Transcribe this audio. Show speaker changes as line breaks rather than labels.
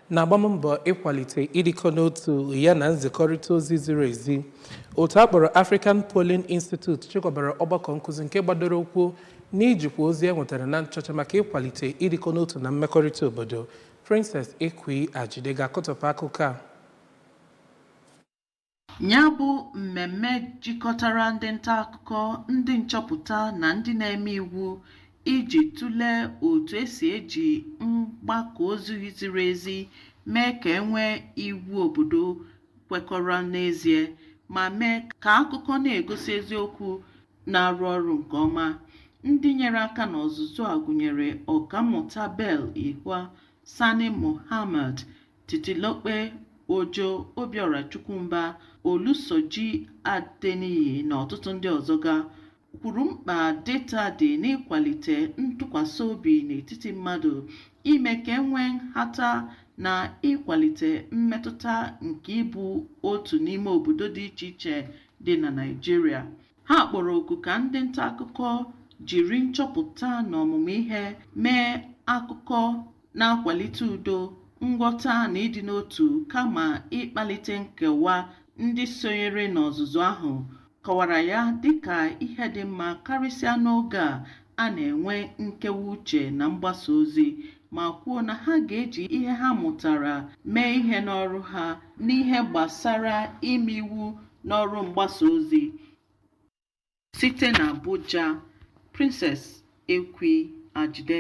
na-agba mbọ ịkwalite ịdịkọ n'otu ya na nzikọrịta ozi ziri ezi. Otu akpọrọ African Polling Institute chịkọbara ọgbakọ nkụzi nke gbadoro ụkwụ n'ijikwa ozi enwetara na nchọcha maka ịkwalite ịdịkọ n'otu na mmekọrịta obodo. Princess Ekwi Ajide ga-akọtọpụ akụkọ a.
Ya bụ mmemme jikọtara ndị nta akụkọ, ndị nchọpụta na ndị na-eme iwu iji tụlee otu esi eji mgbakọ ozi ziri ezi mee ka enwee iwu obodo kwekọrọ n'ezie ma mee ka akụkọ na-egosi eziokwu na-arụ ọrụ nke ọma. Ndị nyere aka n'ọzụzụ a gụnyere Ọkammụta Bell Ihua, Sani Mohammed, Titilope Ojo, Obiora Chukwumba, Olusoji Adeniyi na ọtụtụ ndị ọzọ kwuru mkpa data dị n'ịkwalite ntụkwasị obi n'etiti mmadụ, ime ka enwee nhata na ịkwalite mmetụta nke ịbụ otu n'ime obodo dị iche iche dị na Naịjirịa. Ha kpọrọ oku ka ndị nta akụkọ jiri nchọpụta na ọmụmụ ihe mee akụkọ na-akwalite udo, nghọta na ịdị n'otu kama ịkpalite nkewa. Ndị sonyere n'ọzụzụ ahụ kọwara ya dịka ihe dị mma karịsịa n'oge a na-enwe nkewa uche na mgbasa ozi, ma kwuo na ha ga-eji ihe ha mụtara mee ihe n'ọrụ ha n'ihe gbasara ime iwu n'ọrụ mgbasa ozi. Site na Abuja, Princess Ekwi Ajide.